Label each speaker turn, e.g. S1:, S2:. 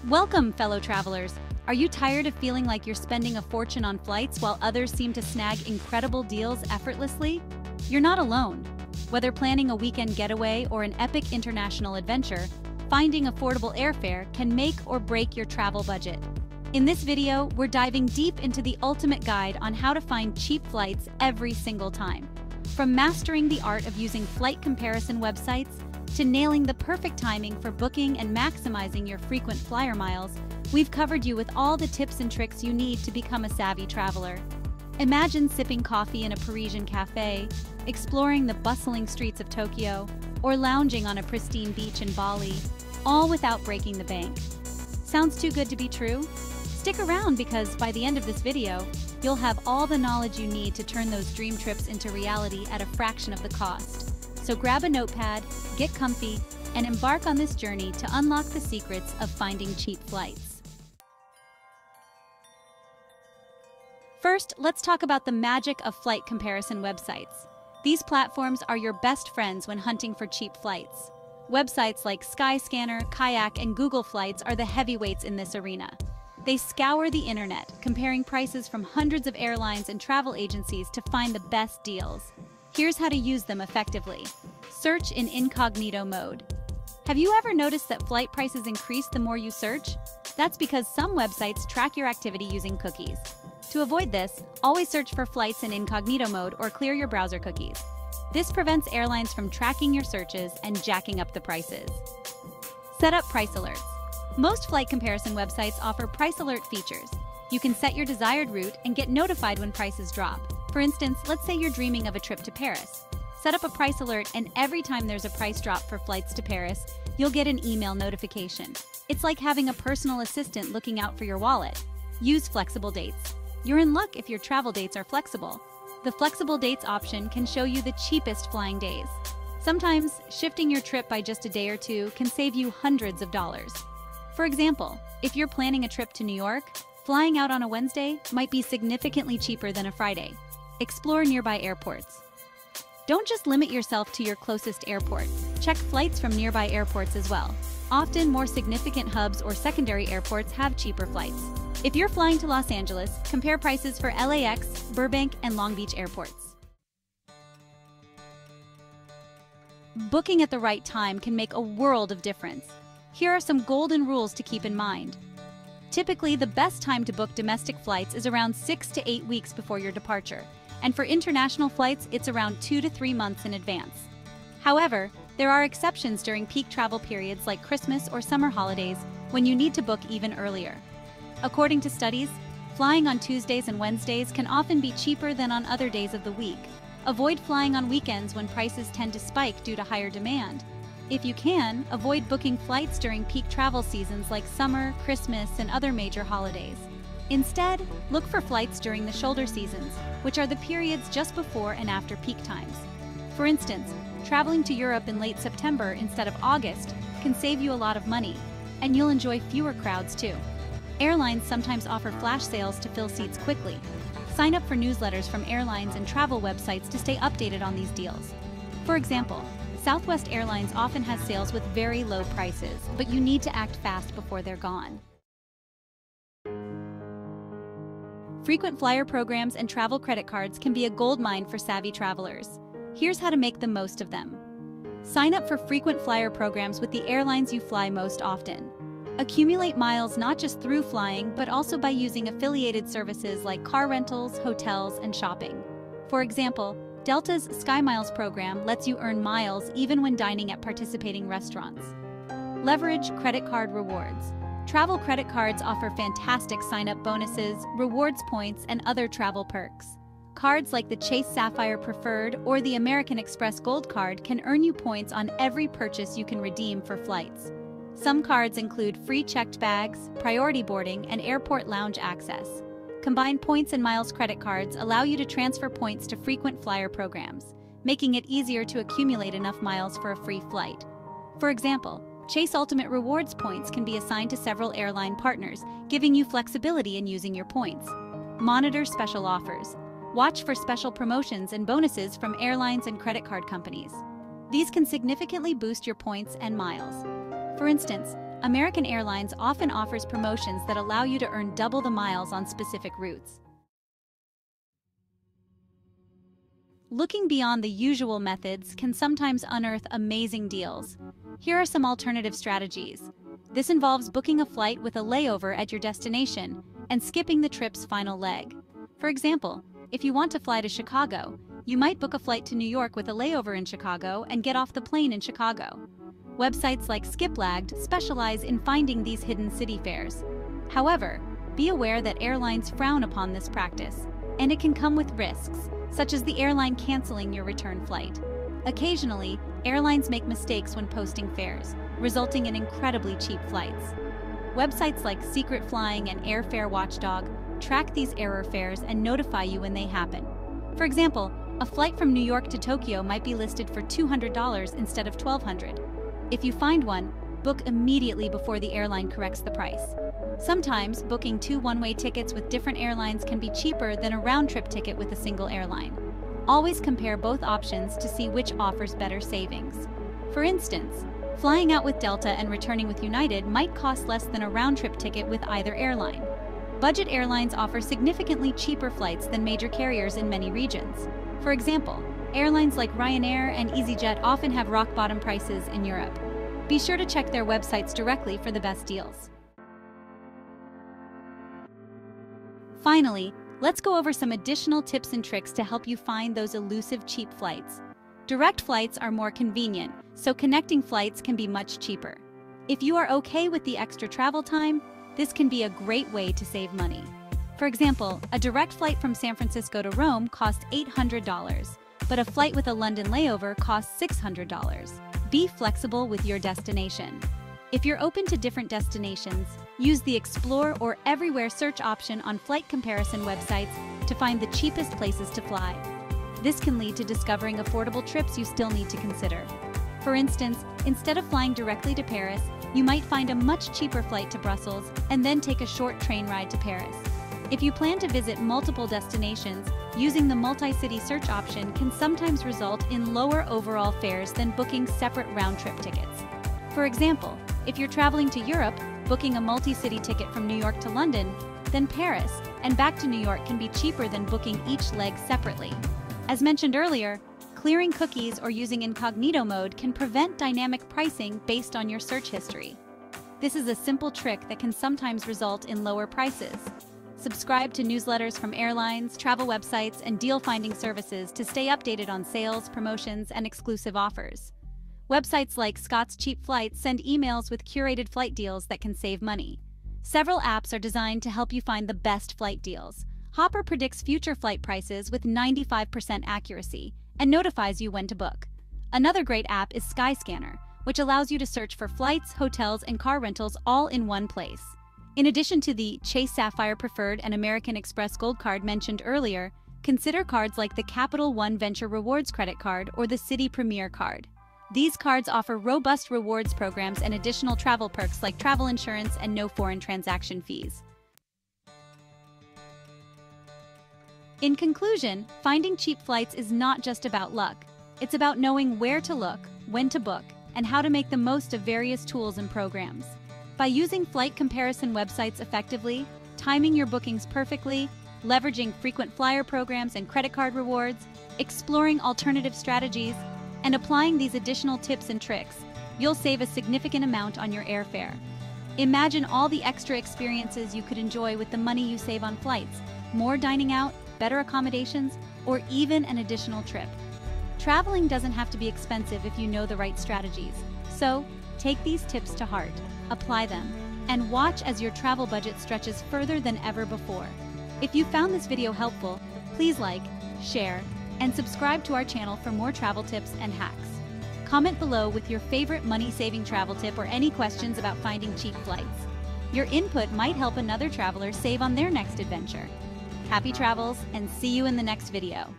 S1: Welcome, fellow travelers. Are you tired of feeling like you're spending a fortune on flights while others seem to snag incredible deals effortlessly? You're not alone. Whether planning a weekend getaway or an epic international adventure, finding affordable airfare can make or break your travel budget. In this video, we're diving deep into the ultimate guide on how to find cheap flights every single time. From mastering the art of using flight comparison websites to nailing the perfect timing for booking and maximizing your frequent flyer miles, we've covered you with all the tips and tricks you need to become a savvy traveler. Imagine sipping coffee in a Parisian cafe, exploring the bustling streets of Tokyo, or lounging on a pristine beach in Bali, all without breaking the bank. Sounds too good to be true? Stick around because by the end of this video, you'll have all the knowledge you need to turn those dream trips into reality at a fraction of the cost. So grab a notepad, get comfy, and embark on this journey to unlock the secrets of finding cheap flights. First, let's talk about the magic of flight comparison websites. These platforms are your best friends when hunting for cheap flights. Websites like Skyscanner, Kayak, and Google Flights are the heavyweights in this arena. They scour the internet, comparing prices from hundreds of airlines and travel agencies to find the best deals. Here's how to use them effectively. Search in incognito mode. Have you ever noticed that flight prices increase the more you search? That's because some websites track your activity using cookies. To avoid this, always search for flights in incognito mode or clear your browser cookies. This prevents airlines from tracking your searches and jacking up the prices. Set up price alerts. Most flight comparison websites offer price alert features. You can set your desired route and get notified when prices drop. For instance, let's say you're dreaming of a trip to Paris. Set up a price alert, and every time there's a price drop for flights to Paris, you'll get an email notification. It's like having a personal assistant looking out for your wallet. Use flexible dates. You're in luck if your travel dates are flexible. The flexible dates option can show you the cheapest flying days. Sometimes, shifting your trip by just a day or two can save you hundreds of dollars. For example, if you're planning a trip to New York, flying out on a Wednesday might be significantly cheaper than a Friday. Explore nearby airports. Don't just limit yourself to your closest airport. Check flights from nearby airports as well. Often, more significant hubs or secondary airports have cheaper flights. If you're flying to Los Angeles, compare prices for LAX, Burbank, and Long Beach airports. Booking at the right time can make a world of difference. Here are some golden rules to keep in mind. Typically, the best time to book domestic flights is around 6 to 8 weeks before your departure, and for international flights, it's around 2 to 3 months in advance. However, there are exceptions during peak travel periods like Christmas or summer holidays when you need to book even earlier. According to studies, flying on Tuesdays and Wednesdays can often be cheaper than on other days of the week. Avoid flying on weekends when prices tend to spike due to higher demand. If you can, avoid booking flights during peak travel seasons like summer, Christmas, and other major holidays. Instead, look for flights during the shoulder seasons, which are the periods just before and after peak times. For instance, traveling to Europe in late September instead of August can save you a lot of money, and you'll enjoy fewer crowds too. Airlines sometimes offer flash sales to fill seats quickly. Sign up for newsletters from airlines and travel websites to stay updated on these deals. For example, Southwest Airlines often has sales with very low prices, but you need to act fast before they're gone. Frequent flyer programs and travel credit cards can be a goldmine for savvy travelers. Here's how to make the most of them. Sign up for frequent flyer programs with the airlines you fly most often. Accumulate miles not just through flying, but also by using affiliated services like car rentals, hotels, and shopping. For example, Delta's SkyMiles program lets you earn miles even when dining at participating restaurants. Leverage credit card rewards. Travel credit cards offer fantastic sign-up bonuses, rewards points, and other travel perks. Cards like the Chase Sapphire Preferred or the American Express Gold Card can earn you points on every purchase you can redeem for flights. Some cards include free checked bags, priority boarding, and airport lounge access. Combined points and miles credit cards allow you to transfer points to frequent flyer programs, making it easier to accumulate enough miles for a free flight. For example, Chase Ultimate Rewards points can be assigned to several airline partners, giving you flexibility in using your points. Monitor special offers. Watch for special promotions and bonuses from airlines and credit card companies. These can significantly boost your points and miles. For instance, American Airlines often offers promotions that allow you to earn double the miles on specific routes. Looking beyond the usual methods can sometimes unearth amazing deals. Here are some alternative strategies. This involves booking a flight with a layover at your destination and skipping the trip's final leg. For example, if you want to fly to Chicago, you might book a flight to New York with a layover in Chicago and get off the plane in Chicago. Websites like Skiplagged specialize in finding these hidden city fares. However, be aware that airlines frown upon this practice, and it can come with risks, such as the airline canceling your return flight. Occasionally, airlines make mistakes when posting fares, resulting in incredibly cheap flights. Websites like Secret Flying and Airfare Watchdog track these error fares and notify you when they happen. For example, a flight from New York to Tokyo might be listed for $200 instead of $1,200. If you find one, book immediately before the airline corrects the price. Sometimes, booking 2 one-way tickets with different airlines can be cheaper than a round-trip ticket with a single airline. Always compare both options to see which offers better savings. For instance, flying out with Delta and returning with United might cost less than a round-trip ticket with either airline. Budget airlines offer significantly cheaper flights than major carriers in many regions. For example, airlines like Ryanair and EasyJet often have rock-bottom prices in Europe. Be sure to check their websites directly for the best deals. Finally, let's go over some additional tips and tricks to help you find those elusive cheap flights. Direct flights are more convenient, so connecting flights can be much cheaper. If you are okay with the extra travel time, this can be a great way to save money. For example, a direct flight from San Francisco to Rome costs $800, but a flight with a London layover costs $600. Be flexible with your destination. If you're open to different destinations, use the Explore or Everywhere search option on flight comparison websites to find the cheapest places to fly. This can lead to discovering affordable trips you still need to consider. For instance, instead of flying directly to Paris, you might find a much cheaper flight to Brussels and then take a short train ride to Paris. If you plan to visit multiple destinations, using the multi-city search option can sometimes result in lower overall fares than booking separate round-trip tickets. For example, if you're traveling to Europe, booking a multi-city ticket from New York to London, then Paris, and back to New York can be cheaper than booking each leg separately. As mentioned earlier, clearing cookies or using incognito mode can prevent dynamic pricing based on your search history. This is a simple trick that can sometimes result in lower prices. Subscribe to newsletters from airlines, travel websites, and deal-finding services to stay updated on sales, promotions, and exclusive offers. Websites like Scott's Cheap Flights send emails with curated flight deals that can save money. Several apps are designed to help you find the best flight deals. Hopper predicts future flight prices with 95% accuracy and notifies you when to book. Another great app is Skyscanner, which allows you to search for flights, hotels, and car rentals all in one place. In addition to the Chase Sapphire Preferred and American Express Gold Card mentioned earlier, consider cards like the Capital One Venture Rewards Credit Card or the Citi Premier Card. These cards offer robust rewards programs and additional travel perks like travel insurance and no foreign transaction fees. In conclusion, finding cheap flights is not just about luck. It's about knowing where to look, when to book, and how to make the most of various tools and programs. By using flight comparison websites effectively, timing your bookings perfectly, leveraging frequent flyer programs and credit card rewards, exploring alternative strategies, and applying these additional tips and tricks, you'll save a significant amount on your airfare. Imagine all the extra experiences you could enjoy with the money you save on flights, more dining out, better accommodations, or even an additional trip. Traveling doesn't have to be expensive if you know the right strategies. So, take these tips to heart, apply them, and watch as your travel budget stretches further than ever before. If you found this video helpful, please like, share, and subscribe to our channel for more travel tips and hacks. Comment below with your favorite money-saving travel tip or any questions about finding cheap flights. Your input might help another traveler save on their next adventure. Happy travels, and see you in the next video.